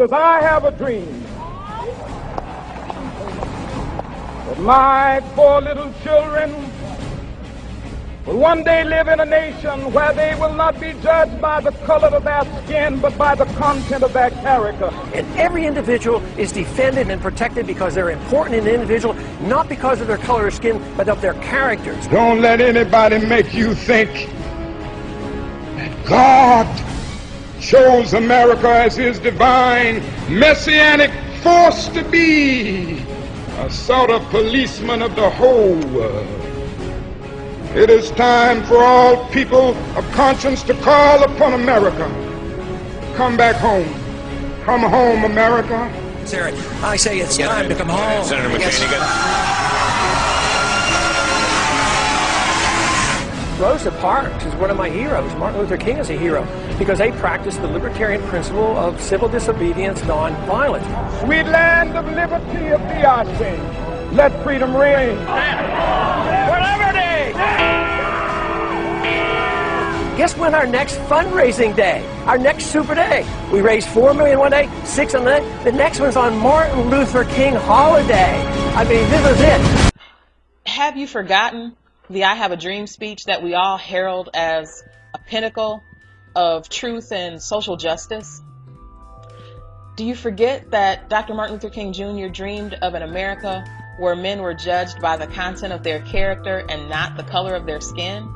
Because I have a dream that my 4 little children will one day live in a nation where they will not be judged by the color of their skin, but by the content of their character. And every individual is defended and protected because they're important in the individual, not because of their color of skin, but of their characters. Don't let anybody make you think that God chose America as his divine messianic force to be a sort of policeman of the whole world. It is time for all people of conscience to call upon America. Come back home. Come home, America. Sarah, I say it's time to come home. Senator McCain, Rosa Parks is one of my heroes. Martin Luther King is a hero because they practice the libertarian principle of civil disobedience, non-violence. Sweet land of liberty of thee I sing. Let freedom reign. Whatever day! Guess when our next fundraising day, our next super day? We raised $4 million one day, 6 on the next. The next one's on Martin Luther King holiday. I mean, this is it. Have you forgotten the I Have a Dream speech that we all herald as a pinnacle of truth and social justice? Do you forget that Dr. Martin Luther King Jr. dreamed of an America where men were judged by the content of their character and not the color of their skin?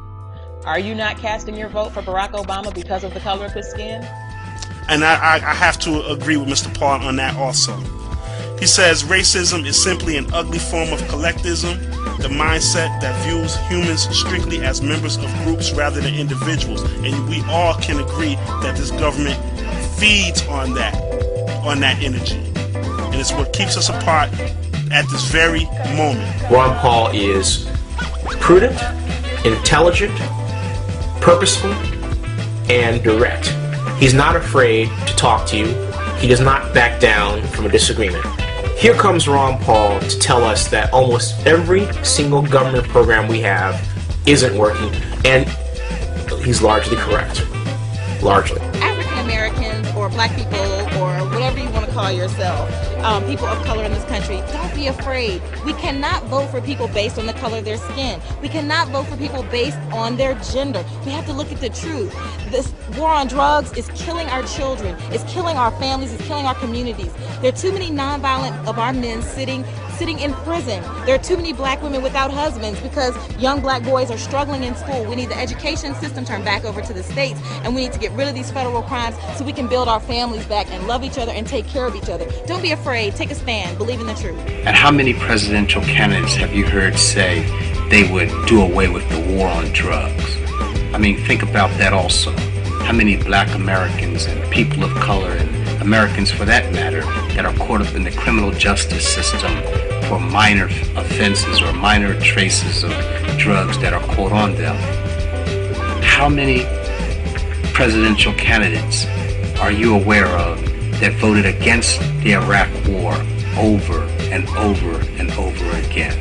Are you not casting your vote for Barack Obama because of the color of his skin? And I have to agree with Mr. Paul on that also. He says racism is simply an ugly form of collectivism, the mindset that views humans strictly as members of groups rather than individuals. And we all can agree that this government feeds on that energy. And it's what keeps us apart at this very moment. Ron Paul is prudent, intelligent, purposeful, and direct. He's not afraid to talk to you. He does not back down from a disagreement. Here comes Ron Paul to tell us that almost every single government program we have isn't working, and he's largely correct. Largely. African Americans or black people or whatever you want to call yourself, people of color in this country, don't be afraid. We cannot vote for people based on the color of their skin. We cannot vote for people based on their gender. We have to look at the truth. This war on drugs is killing our children, it's killing our families, it's killing our communities. There are too many nonviolent of our men sitting in prison. There are too many black women without husbands because young black boys are struggling in school. We need the education system turned back over to the states, and we need to get rid of these federal crimes so we can build our families back and love each other and take care of each other. Don't be afraid. Take a stand. Believe in the truth. And how many presidential candidates have you heard say they would do away with the war on drugs? I mean, think about that also. How many black Americans and people of color and Americans for that matter that are caught up in the criminal justice system for minor offenses or minor traces of drugs that are caught on them? How many presidential candidates are you aware of that voted against the Iraq War over and over and over again?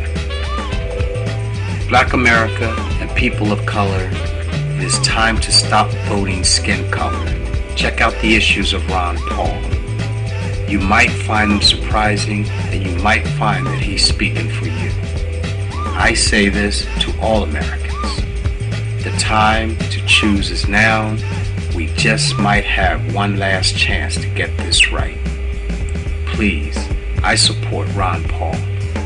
Black America and people of color, it is time to stop voting skin color. Check out the issues of Ron Paul. You might find them surprising, and you might find that he's speaking for you. I say this to all Americans. The time to choose is now. We just might have one last chance to get this right. Please, I support Ron Paul,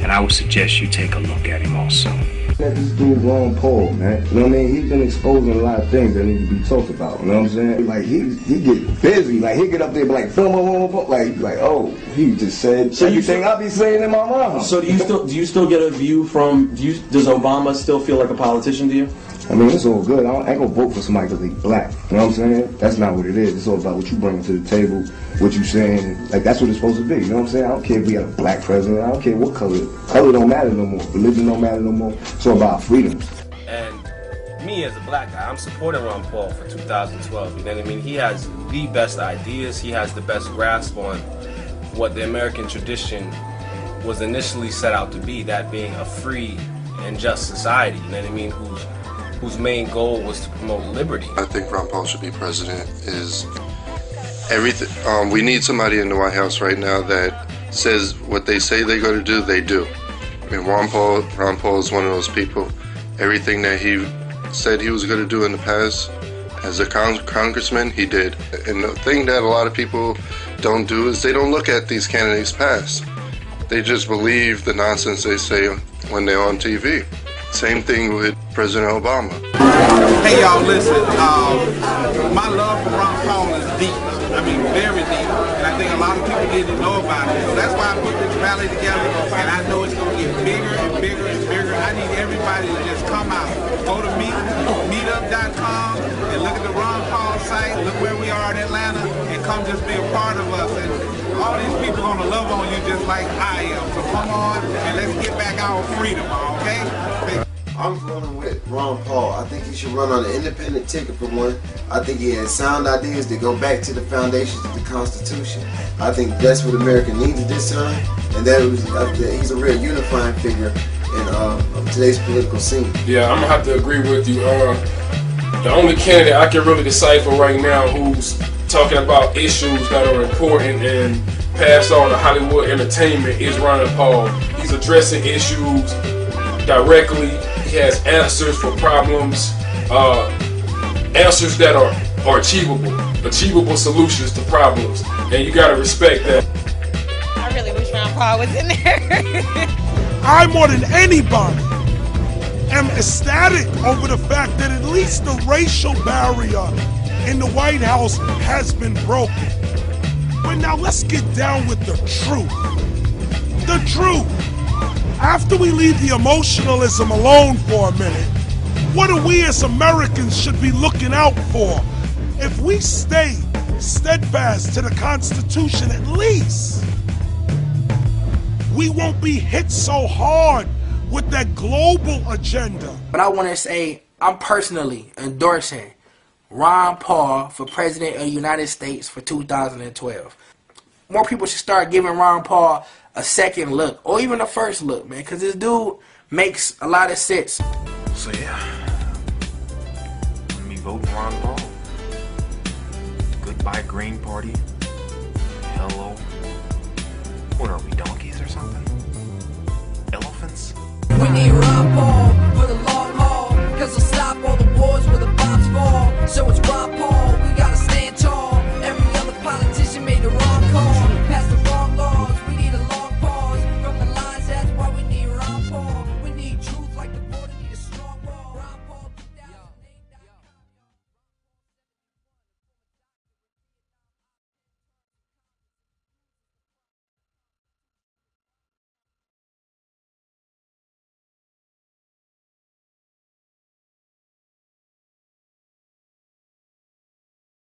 and I would suggest you take a look at him also. This dude Ron Paul, man. You know what I mean? He's been exposing a lot of things that need to be talked about. You know what I'm saying? Like he get busy. Like he get up there and be like film, like oh, he just said so everything I be saying in my mouth. So do you still get a view from? Does Obama still feel like a politician to you? I mean, it's all good. I ain't gonna vote for somebody because they black. You know what I'm saying? That's not what it is. It's all about what you bring to the table, what you saying. Like, that's what it's supposed to be. You know what I'm saying? I don't care if we got a black president. I don't care what color. Color don't matter no more. Religion don't matter no more. It's all about freedoms. And me as a black guy, I'm supporting Ron Paul for 2012. You know what I mean? He has the best ideas. He has the best grasp on what the American tradition was initially set out to be, that being a free and just society. You know what I mean? Whose main goal was to promote liberty. I think Ron Paul should be president is everything. We need somebody in the White House right now that says what they say they're going to do, they do. I mean, Ron Paul is one of those people. Everything that he said he was going to do in the past, as a congressman, he did. And the thing that a lot of people don't do is they don't look at these candidates past. They just believe the nonsense they say when they're on TV. Same thing with President Obama. Hey y'all, listen, my love for Ron Paul is deep. I mean, very deep. And I think a lot of people didn't know about it. So that's why I put this rally together, and I know it's going to get bigger and bigger and bigger. I need everybody to just come out. Go to meetup.com and look at the Ron Paul site, look where we are in Atlanta, and come just be a part of us. And all these people are going to love on you just like I am. So come on, and let's get back our freedom, okay? I'm running with Ron Paul. I think he should run on an independent ticket for one. I think he has sound ideas that go back to the foundations of the Constitution. I think that's what America needs at this time, and he's a real unifying figure in today's political scene. Yeah, I'm gonna have to agree with you. The only candidate I can really decipher right now who's talking about issues that are important and past all the Hollywood entertainment is Ron Paul. He's addressing issues directly. He has answers for problems, answers that are achievable solutions to problems, and you gotta respect that. I really wish Ron Paul was in there. I, more than anybody, am ecstatic over the fact that at least the racial barrier in the White House has been broken. But now let's get down with the truth. The truth. After we leave the emotionalism alone for a minute, what do we as Americans should be looking out for? If we stay steadfast to the Constitution at least, we won't be hit so hard with that global agenda. But I want to say, I'm personally endorsing Ron Paul for President of the United States for 2012. More people should start giving Ron Paul a second look, or even a first look, man, because this dude makes a lot of sense. So yeah, let me vote Ron Paul. Goodbye Green Party. Hello. What are we, donkeys or something?